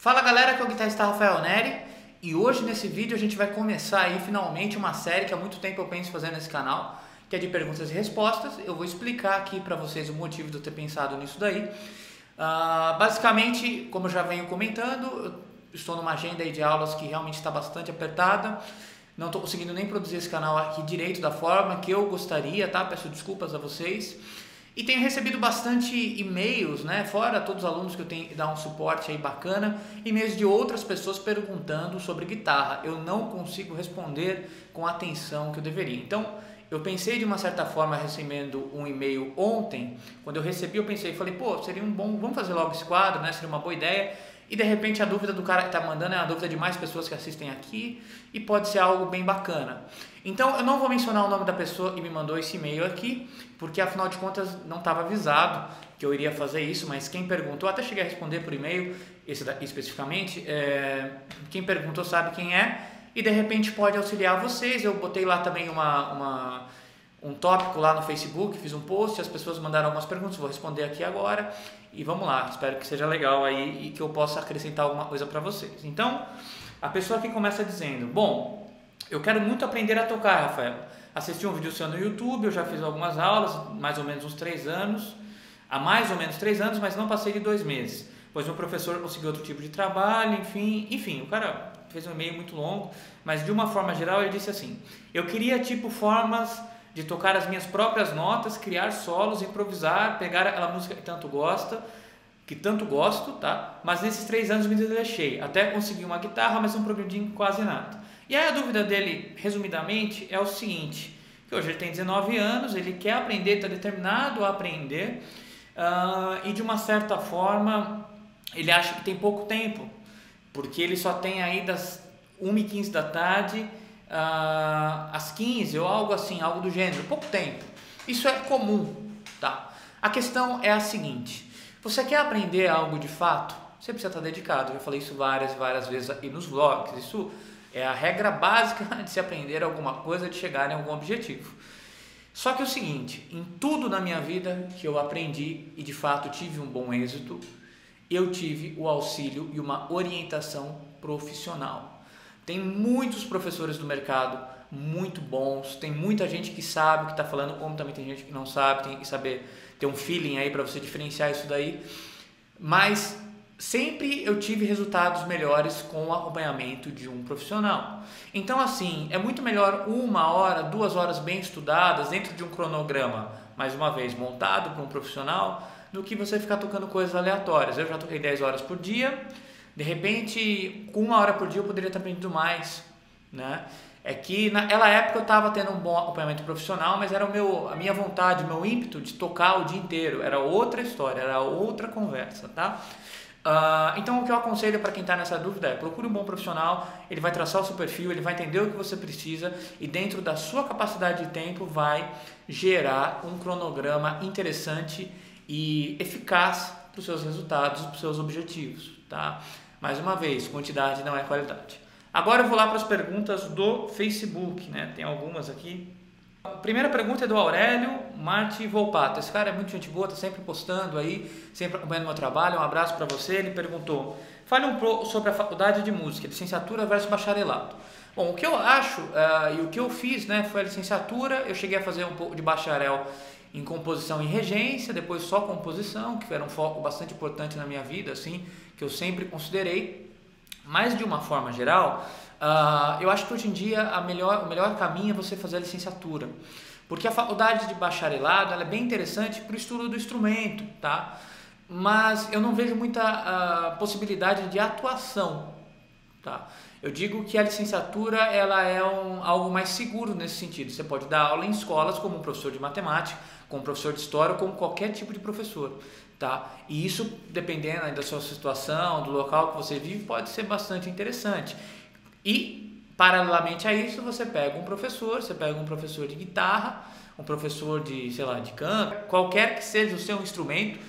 Fala galera, aqui é o guitarrista Rafael Neri e hoje nesse vídeo a gente vai começar aí finalmente uma série que há muito tempo eu penso em fazer nesse canal, que é de perguntas e respostas. Eu vou explicar aqui para vocês o motivo de eu ter pensado nisso daí. Basicamente, como eu já venho comentando, eu estou numa agenda aí de aulas que realmente está bastante apertada. Não estou conseguindo nem produzir esse canal aqui direito da forma que eu gostaria, tá? Peço desculpas a vocês. E tenho recebido bastante e-mails, né? Fora todos os alunos que eu tenho que dar um suporte aí bacana, e-mails de outras pessoas perguntando sobre guitarra. Eu não consigo responder com a atenção que eu deveria. Então, eu pensei de uma certa forma recebendo um e-mail ontem. Quando eu recebi, eu pensei, falei, pô, seria um bom, vamos fazer logo esse quadro, né? Seria uma boa ideia. E de repente a dúvida do cara que está mandando é a dúvida de mais pessoas que assistem aqui e pode ser algo bem bacana. Então eu não vou mencionar o nome da pessoa que me mandou esse e-mail aqui, porque afinal de contas não estava avisado que eu iria fazer isso, mas quem perguntou, até cheguei a responder por e-mail, esse daqui especificamente, quem perguntou sabe quem é e de repente pode auxiliar vocês. Eu botei lá também um tópico lá no Facebook, fiz um post, as pessoas mandaram algumas perguntas, vou responder aqui agora e vamos lá, espero que seja legal aí e que eu possa acrescentar alguma coisa para vocês. Então, a pessoa aqui começa dizendo, bom, eu quero muito aprender a tocar, Rafael. Assisti um vídeo seu no YouTube, eu já fiz algumas aulas, mais ou menos uns 3 anos, há mais ou menos 3 anos, mas não passei de 2 meses, pois meu professor conseguiu outro tipo de trabalho, enfim, o cara fez um e-mail muito longo, mas de uma forma geral ele disse assim, eu queria tipo formas de tocar as minhas próprias notas, criar solos, improvisar, pegar aquela música que tanto gosto, tá? Mas nesses 3 anos me desleixei, até consegui uma guitarra, mas não progredi quase nada. E aí a dúvida dele, resumidamente, é o seguinte, que hoje ele tem 19 anos, ele quer aprender, está determinado a aprender, e de uma certa forma ele acha que tem pouco tempo, porque ele só tem aí das 1h15 da tarde às 15 ou algo assim, algo do gênero, pouco tempo. Isso é comum, tá? A questão é a seguinte, você quer aprender algo de fato? Você precisa estar dedicado, eu já falei isso várias vezes aí nos vlogs, isso é a regra básica de se aprender alguma coisa, de chegar em algum objetivo. Só que é o seguinte, em tudo na minha vida que eu aprendi e de fato tive um bom êxito, eu tive o auxílio e uma orientação profissional. Tem muitos professores do mercado muito bons, tem muita gente que sabe o que está falando, como também tem gente que não sabe, tem que saber ter um feeling aí para você diferenciar isso daí. Mas sempre eu tive resultados melhores com o acompanhamento de um profissional. Então assim, é muito melhor 1 hora, 2 horas bem estudadas dentro de um cronograma, mais uma vez, montado por um profissional, do que você ficar tocando coisas aleatórias. Eu já toquei 10 horas por dia, de repente, com 1 hora por dia eu poderia ter aprendido mais, né? É que naquela época eu estava tendo um bom acompanhamento profissional, mas era a minha vontade, o meu ímpeto de tocar o dia inteiro. Era outra história, era outra conversa, tá? Então o que eu aconselho para quem está nessa dúvida é procure um bom profissional, ele vai traçar o seu perfil, ele vai entender o que você precisa e dentro da sua capacidade de tempo vai gerar um cronograma interessante e eficaz para os seus resultados, para os seus objetivos, tá? Mais uma vez, quantidade não é qualidade. Agora eu vou lá para as perguntas do Facebook, né? Tem algumas aqui. A primeira pergunta é do Aurélio Marti Volpato. Esse cara é muito gente boa, está sempre postando aí, sempre acompanhando meu trabalho. Um abraço para você. Ele perguntou, fale um pouco sobre a faculdade de música, licenciatura versus bacharelado. Bom, o que eu acho e o que eu fiz, né, foi a licenciatura. Eu cheguei a fazer um pouco de bacharel em composição e regência, depois só composição, que era um foco bastante importante na minha vida, assim, que eu sempre considerei. Mas de uma forma geral, eu acho que hoje em dia o melhor caminho é você fazer a licenciatura, porque a faculdade de bacharelado ela é bem interessante para o estudo do instrumento, tá? Mas eu não vejo muita possibilidade de atuação, tá? Eu digo que a licenciatura ela é algo mais seguro nesse sentido. Você pode dar aula em escolas como um professor de matemática, como professor de história, como qualquer tipo de professor. Tá? E isso, dependendo da sua situação, do local que você vive, pode ser bastante interessante. E, paralelamente a isso, você pega um professor de guitarra, um professor de, sei lá, de canto, qualquer que seja o seu instrumento,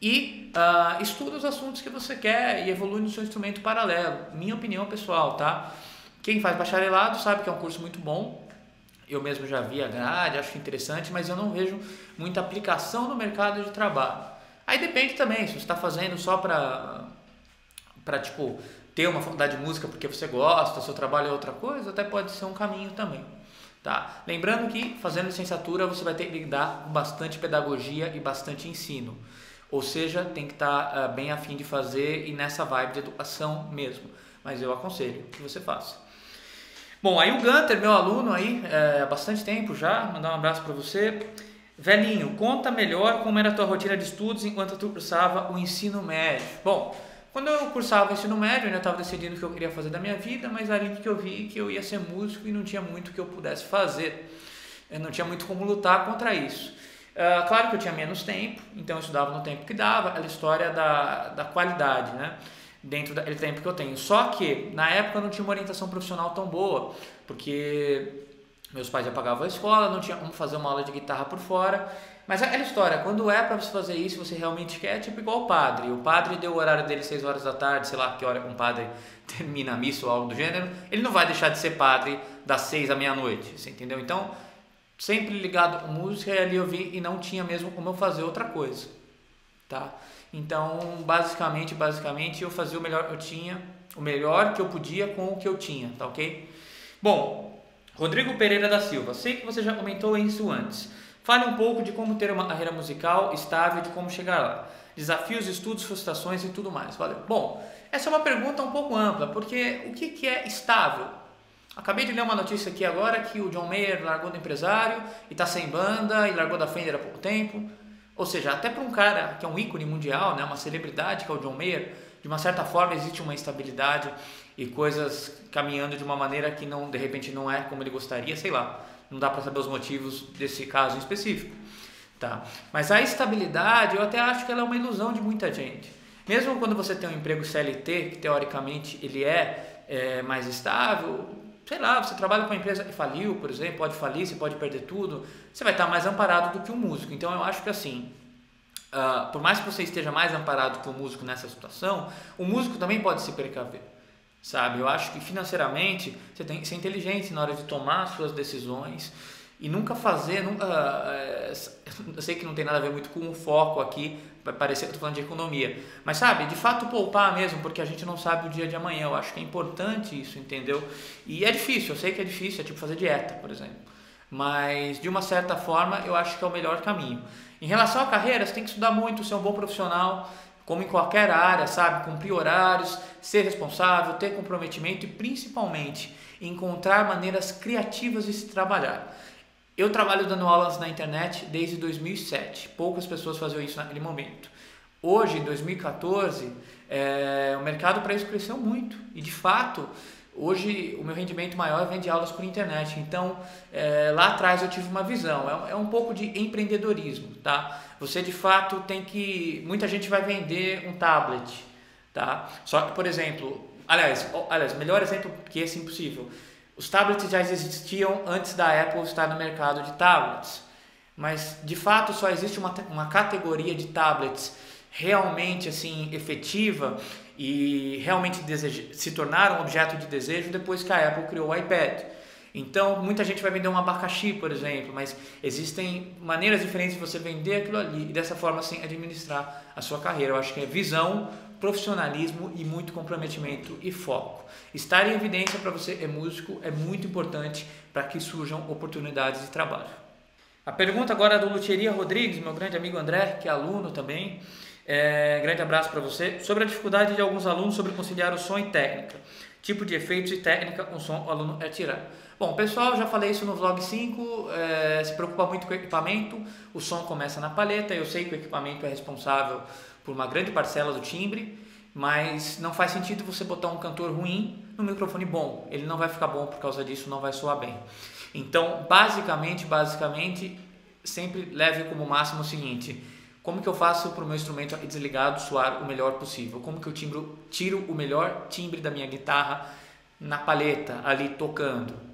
e estuda os assuntos que você quer e evolui no seu instrumento paralelo. Minha opinião pessoal, tá? Quem faz bacharelado sabe que é um curso muito bom. Eu mesmo já vi a grade, acho interessante, mas eu não vejo muita aplicação no mercado de trabalho. Aí depende também, se você está fazendo só para para tipo ter uma faculdade de música porque você gosta, seu trabalho é outra coisa, até pode ser um caminho também, tá? Lembrando que fazendo licenciatura você vai ter que lidar com bastante pedagogia e bastante ensino, ou seja, tem que estar bem afim de fazer e nessa vibe de educação mesmo, mas eu aconselho que você faça. Bom, aí o Gunter, meu aluno aí, há bastante tempo já, mandar um abraço para você. Velhinho, conta melhor como era a tua rotina de estudos enquanto tu cursava o ensino médio. Bom, quando eu cursava o ensino médio, eu ainda estava decidindo o que eu queria fazer da minha vida, mas ali que eu vi que eu ia ser músico e não tinha muito que eu pudesse fazer. Eu não tinha muito como lutar contra isso. Claro que eu tinha menos tempo, então eu estudava no tempo que dava, aquela história da qualidade, né? Dentro daquele tempo que eu tenho. Só que, na época, eu não tinha uma orientação profissional tão boa, porque meus pais já pagavam a escola, não tinha como fazer uma aula de guitarra por fora. Mas é aquela história, quando é para você fazer isso, você realmente quer, tipo igual o padre. O padre deu o horário dele 6 horas da tarde, sei lá que hora um padre termina a missa ou algo do gênero, ele não vai deixar de ser padre das 6 à meia-noite, você entendeu? Então, sempre ligado com música, e ali eu vi e não tinha mesmo como eu fazer outra coisa, tá? Então, basicamente, eu fazia o melhor que eu tinha, o melhor que eu podia com o que eu tinha, tá ok? Bom, Rodrigo Pereira da Silva, sei que você já comentou isso antes. Fale um pouco de como ter uma carreira musical estável, de como chegar lá. Desafios, estudos, frustrações e tudo mais. Valeu. Bom, essa é uma pergunta um pouco ampla, porque o que é estável? Acabei de ler uma notícia aqui agora que o John Mayer largou do empresário e está sem banda e largou da Fender há pouco tempo. Ou seja, até para um cara que é um ícone mundial, né, uma celebridade que é o John Mayer, de uma certa forma existe uma instabilidade e coisas caminhando de uma maneira que não, de repente não é como ele gostaria, sei lá. Não dá para saber os motivos desse caso em específico. Tá? Mas a estabilidade, eu até acho que ela é uma ilusão de muita gente. Mesmo quando você tem um emprego CLT, que teoricamente ele é mais estável, sei lá, você trabalha com uma empresa que faliu, por exemplo, pode falir, você pode perder tudo, você vai estar mais amparado do que um músico. Então eu acho que assim, por mais que você esteja mais amparado que o músico nessa situação, o músico também pode se precaver, sabe? Eu acho que financeiramente você tem que ser inteligente na hora de tomar suas decisões e nunca fazer, eu sei que não tem nada a ver muito com o foco aqui, vai parecer que eu estou falando de economia, mas sabe, de fato poupar mesmo, porque a gente não sabe o dia de amanhã. Eu acho que é importante isso, entendeu? E é difícil, eu sei que é difícil, é tipo fazer dieta, por exemplo, mas de uma certa forma eu acho que é o melhor caminho. Em relação à carreira, você tem que estudar muito, ser um bom profissional, como em qualquer área, sabe? Cumprir horários, ser responsável, ter comprometimento e principalmente encontrar maneiras criativas de se trabalhar. Eu trabalho dando aulas na internet desde 2007, poucas pessoas faziam isso naquele momento. Hoje, em 2014, o mercado para isso cresceu muito e de fato, hoje o meu rendimento maior vem de aulas por internet. Então, lá atrás eu tive uma visão, é um pouco de empreendedorismo, tá? Você de fato tem que, muita gente vai vender um tablet, tá? Só que, por exemplo, aliás, melhor exemplo que esse é impossível. Os tablets já existiam antes da Apple estar no mercado de tablets, mas de fato só existe uma categoria de tablets realmente assim efetiva e realmente se tornaram objeto de desejo depois que a Apple criou o iPad. Então muita gente vai vender um abacaxi, por exemplo, mas existem maneiras diferentes de você vender aquilo ali e dessa forma assim administrar a sua carreira. Eu acho que é visão, profissionalismo e muito comprometimento e foco. Estar em evidência para você é músico é muito importante para que surjam oportunidades de trabalho. A pergunta agora é do Luthieria Rodrigues, meu grande amigo André, que é aluno também. Grande abraço para você. Sobre a dificuldade de alguns alunos sobre conciliar o som e técnica. Tipo de efeitos e técnica com som o aluno é tirar. Bom, pessoal, já falei isso no vlog 5, se preocupa muito com o equipamento, o som começa na palheta, eu sei que o equipamento é responsável por uma grande parcela do timbre, mas não faz sentido você botar um cantor ruim no microfone bom, ele não vai ficar bom por causa disso, não vai soar bem. Então, basicamente, sempre leve como máximo o seguinte: como que eu faço para o meu instrumento desligado soar o melhor possível? Como que eu tiro o melhor timbre da minha guitarra na palheta, ali tocando?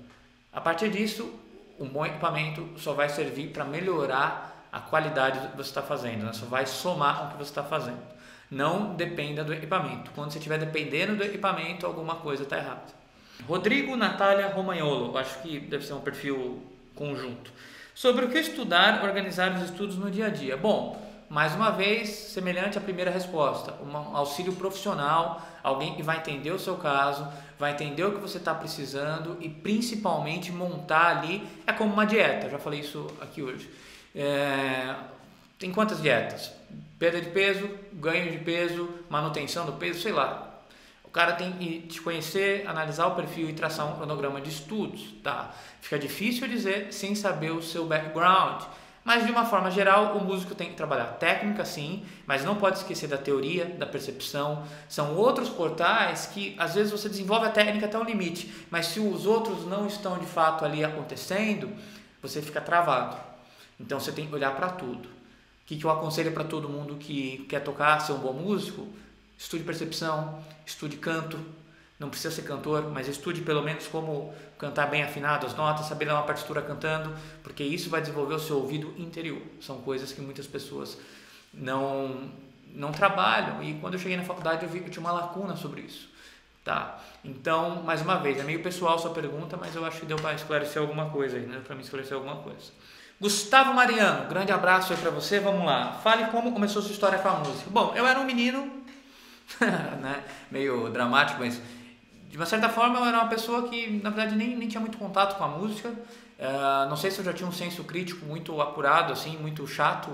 A partir disso, um bom equipamento só vai servir para melhorar a qualidade do que você está fazendo, né? Só vai somar com o que você está fazendo. Não dependa do equipamento. Quando você estiver dependendo do equipamento, alguma coisa está errada. Rodrigo Natália Romagnolo, acho que deve ser um perfil conjunto. Sobre o que estudar, organizar os estudos no dia a dia. Bom, Mais uma vez, semelhante à primeira resposta, um auxílio profissional, alguém que vai entender o seu caso, vai entender o que você está precisando e principalmente montar ali, é como uma dieta, eu já falei isso aqui hoje. Tem quantas dietas? Perda de peso, ganho de peso, manutenção do peso, sei lá. O cara tem que te conhecer, analisar o perfil e traçar um cronograma de estudos, tá? Fica difícil dizer sem saber o seu background, mas de uma forma geral o músico tem que trabalhar técnica sim, mas não pode esquecer da teoria, da percepção. São outros portais que às vezes você desenvolve a técnica até o limite, mas se os outros não estão de fato ali acontecendo, você fica travado. Então você tem que olhar para tudo. O que eu aconselho para todo mundo que quer tocar, ser um bom músico? Estude percepção, estude canto, não precisa ser cantor, mas estude pelo menos como cantar bem afinado as notas, saber dar uma partitura cantando, porque isso vai desenvolver o seu ouvido interior. São coisas que muitas pessoas não trabalham, e quando eu cheguei na faculdade eu vi que eu tinha uma lacuna sobre isso. Tá? Então, mais uma vez, é meio pessoal a sua pergunta, mas eu acho que deu para esclarecer alguma coisa aí, né? Para me esclarecer alguma coisa. Gustavo Mariano, grande abraço aí para você, vamos lá. Fale como começou sua história com a música. Bom, eu era um menino né, meio dramático, mas de uma certa forma eu era uma pessoa que na verdade nem tinha muito contato com a música. Não sei se eu já tinha um senso crítico muito apurado, assim, muito chato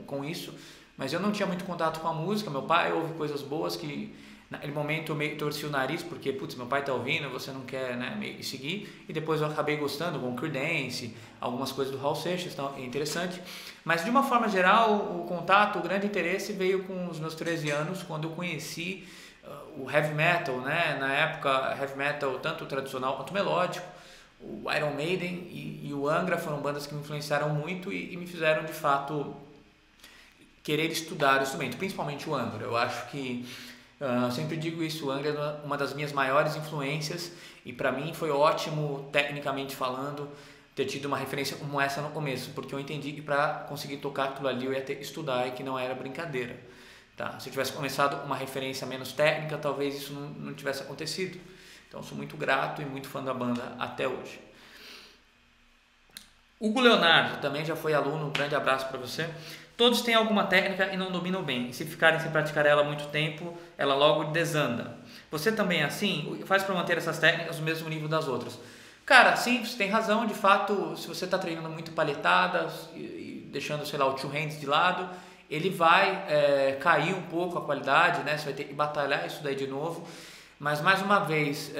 com isso, mas eu não tinha muito contato com a música. Meu pai ouve coisas boas que naquele momento eu meio torci o nariz porque, putz, meu pai tá ouvindo, você não quer, né, meio seguir, e depois eu acabei gostando com Creedence, algumas coisas do Raul Seixas, então é interessante. Mas de uma forma geral, o contato, o grande interesse veio com os meus 13 anos, quando eu conheci o heavy metal, né? Na época, heavy metal tanto tradicional quanto melódico. O Iron Maiden e o Angra foram bandas que me influenciaram muito e me fizeram de fato querer estudar o instrumento, principalmente o Angra. Eu acho que, eu sempre digo isso, o Angra é uma das minhas maiores influências e para mim foi ótimo, tecnicamente falando, ter tido uma referência como essa no começo, porque eu entendi que para conseguir tocar aquilo ali eu ia ter que estudar e que não era brincadeira. Tá? Se eu tivesse começado com uma referência menos técnica, talvez isso não tivesse acontecido. Então sou muito grato e muito fã da banda até hoje. Hugo Leonardo, também já foi aluno, um grande abraço para você. Todos têm alguma técnica e não dominam bem. E se ficarem sem praticar ela há muito tempo, ela logo desanda. Você também é assim? O que faz para manter essas técnicas no mesmo nível das outras? Cara, sim, você tem razão. De fato, se você está treinando muito palhetada e deixando, sei lá, o two hands de lado, ele vai cair um pouco a qualidade, né? Você vai ter que batalhar isso daí de novo. Mas, mais uma vez,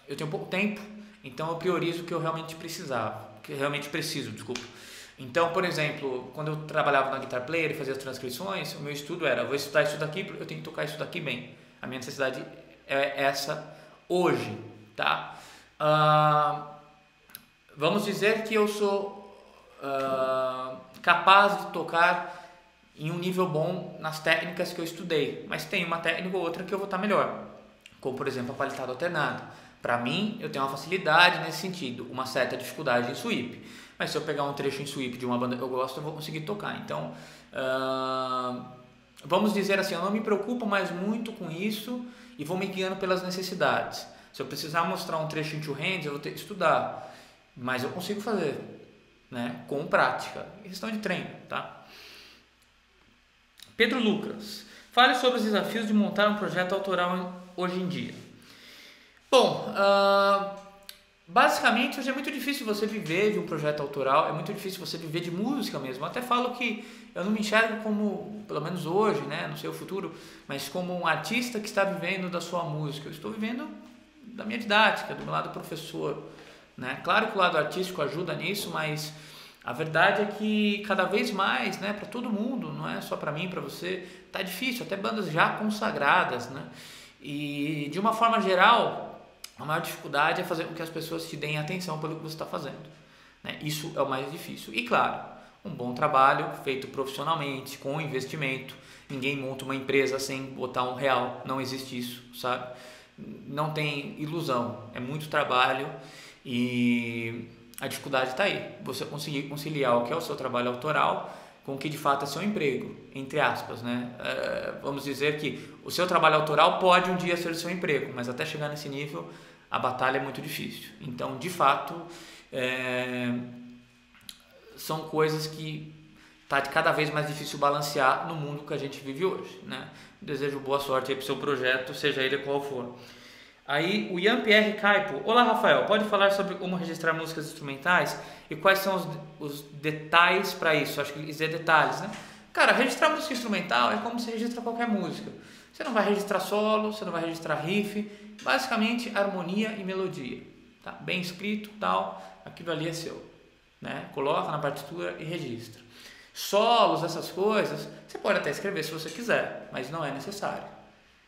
eu tenho pouco tempo, então eu priorizo o que eu realmente preciso, desculpa. Então, por exemplo, quando eu trabalhava na Guitar Player e fazia as transcrições, o meu estudo era, vou estudar isso daqui, eu tenho que tocar isso daqui bem. A minha necessidade é essa hoje, tá? Vamos dizer que eu sou capaz de tocar em um nível bom nas técnicas que eu estudei, mas tem uma técnica ou outra que eu vou estar melhor, como por exemplo a palhetada alternada. Para mim, eu tenho uma facilidade nesse sentido, uma certa dificuldade em sweep, mas se eu pegar um trecho em sweep de uma banda que eu gosto, eu vou conseguir tocar. Então, vamos dizer assim, eu não me preocupo mais muito com isso e vou me guiando pelas necessidades. Se eu precisar mostrar um trecho em two hands, eu vou ter que estudar, mas eu consigo fazer, né, com prática, em questão de treino, tá? Pedro Lucas, fale sobre os desafios de montar um projeto autoral hoje em dia. Bom, basicamente hoje é muito difícil você viver de um projeto autoral, é muito difícil você viver de música mesmo. Eu até falo que eu não me enxergo como, pelo menos hoje, né, não sei o futuro, mas como um artista que está vivendo da sua música. Eu estou vivendo da minha didática, do meu lado professor, né? Claro que o lado artístico ajuda nisso, mas a verdade é que cada vez mais, né, para todo mundo, não é só para mim, para você, tá difícil, até bandas já consagradas, né? E de uma forma geral, a maior dificuldade é fazer com que as pessoas te deem atenção pelo que você está fazendo, né? Isso é o mais difícil. E claro, um bom trabalho feito profissionalmente, com investimento. Ninguém monta uma empresa sem botar R$1, não existe isso, sabe? Não tem ilusão, é muito trabalho e a dificuldade está aí. Você conseguir conciliar o que é o seu trabalho autoral com o que de fato é seu emprego, entre aspas, né? Vamos dizer que o seu trabalho autoral pode um dia ser seu emprego, mas até chegar nesse nível a batalha é muito difícil. Então, de fato, são coisas que tá cada vez mais difícil balancear no mundo que a gente vive hoje, né? Desejo boa sorte aí pro seu projeto, seja ele qual for. Aí o Ian Pierre Caipo: olá Rafael, pode falar sobre como registrar músicas instrumentais e quais são os detalhes para isso? Acho que ele dizer detalhes, né? Cara, registrar música instrumental é como você registra qualquer música. Você não vai registrar solo, você não vai registrar riff, basicamente harmonia e melodia, tá? Bem escrito, tal, aquilo ali é seu, né? Coloca na partitura e registra. Solos, essas coisas, você pode até escrever se você quiser, mas não é necessário.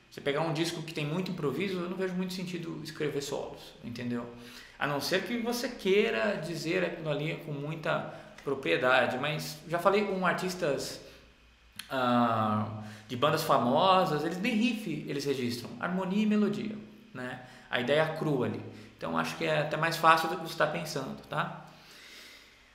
Você pegar um disco que tem muito improviso, eu não vejo muito sentido escrever solos, entendeu? A não ser que você queira dizer aquilo ali com muita propriedade, mas já falei com artistas de bandas famosas, eles nem riff eles registram, harmonia e melodia, né? A ideia é crua ali. Então acho que é até mais fácil do que você está pensando, tá?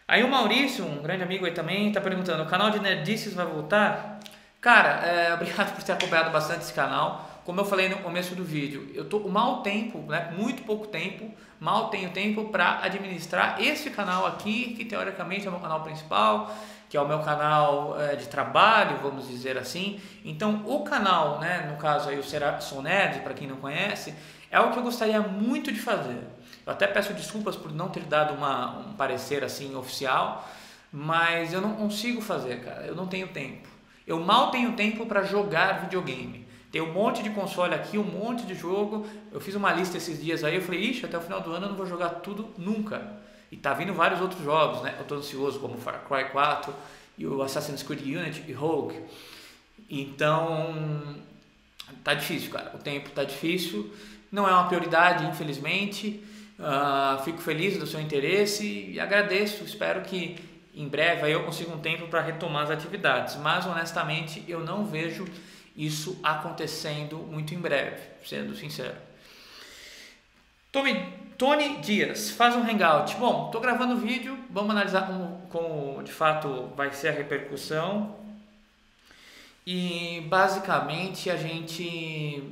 Aí o Maurício, um grande amigo aí também, está perguntando: o canal de Nerdices vai voltar? Cara, obrigado por ter acompanhado bastante esse canal. Como eu falei no começo do vídeo, eu tô mal tempo, né? Muito pouco tempo, mal tenho tempo para administrar esse canal aqui, que teoricamente é o meu canal principal, que é o meu canal de trabalho, vamos dizer assim. Então, o canal, né? No caso aí o Sou Nerd, para quem não conhece, é o que eu gostaria muito de fazer. Eu até peço desculpas por não ter dado um parecer assim oficial, mas eu não consigo fazer, cara. Eu não tenho tempo. Eu mal tenho tempo para jogar videogame. Tem um monte de console aqui, um monte de jogo. Eu fiz uma lista esses dias aí, eu falei, ixi, até o final do ano eu não vou jogar tudo nunca. E tá vindo vários outros jogos, né? Eu tô ansioso, como Far Cry 4 e o Assassin's Creed Unity e Rogue. Então, tá difícil, cara. O tempo tá difícil. Não é uma prioridade, infelizmente. Fico feliz do seu interesse e agradeço. Espero que em breve aí eu consiga um tempo para retomar as atividades. Mas, honestamente, eu não vejo isso acontecendo muito em breve, sendo sincero. Tony Dias: faz um hangout. Bom, estou gravando o vídeo, vamos analisar como de fato vai ser a repercussão. E basicamente a gente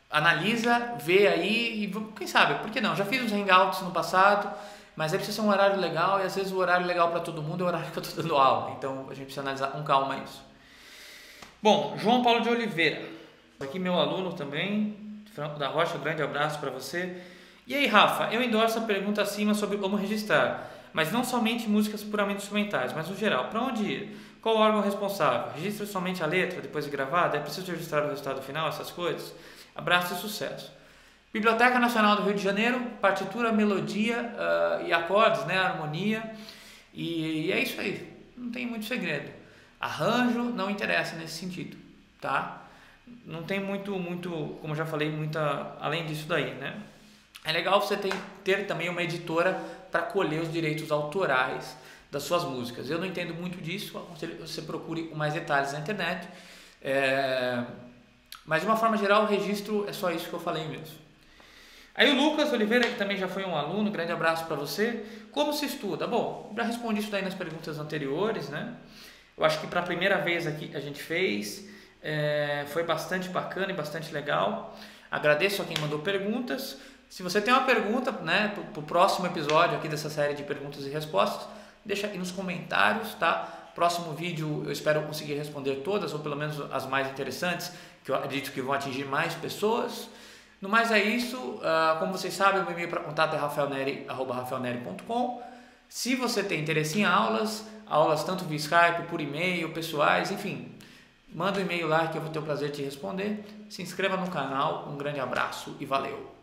analisa, vê aí e quem sabe, por que não? Já fiz os hangouts no passado, mas aí precisa ser um horário legal e às vezes o horário legal para todo mundo é o horário que eu estou dando aula. Então a gente precisa analisar com calma isso. Bom, João Paulo de Oliveira, aqui meu aluno também, Franco da Rocha, um grande abraço para você. E aí, Rafa, eu endorso a pergunta acima sobre como registrar, mas não somente músicas puramente instrumentais, mas no geral, para onde ir? Qual o órgão responsável? Registra somente a letra depois de gravada? É preciso registrar o resultado final, essas coisas? Abraço e sucesso. Biblioteca Nacional do Rio de Janeiro, partitura, melodia e acordes, né, harmonia, e é isso aí, não tem muito segredo. Arranjo não interessa nesse sentido, tá? Não tem muito, como já falei, além disso daí, né? É legal você ter também uma editora para colher os direitos autorais das suas músicas. Eu não entendo muito disso, aconselho que você procure com mais detalhes na internet. Mas de uma forma geral, o registro é só isso que eu falei mesmo. Aí o Lucas Oliveira, que também já foi um aluno, grande abraço para você. Como se estuda? Bom, já respondi isso daí nas perguntas anteriores, né? Eu acho que para a primeira vez aqui a gente fez, foi bastante bacana e bastante legal. Agradeço a quem mandou perguntas. Se você tem uma pergunta, né, para o próximo episódio aqui dessa série de perguntas e respostas, deixa aqui nos comentários, tá? Próximo vídeo eu espero conseguir responder todas, ou pelo menos as mais interessantes, que eu acredito que vão atingir mais pessoas. No mais é isso. Como vocês sabem, o meu e-mail para contato é rafaelneri@rafaelneri.com. Se você tem interesse em aulas tanto via Skype, por e-mail, pessoais, enfim, manda um e-mail lá que eu vou ter o prazer de te responder. Se inscreva no canal, um grande abraço e valeu!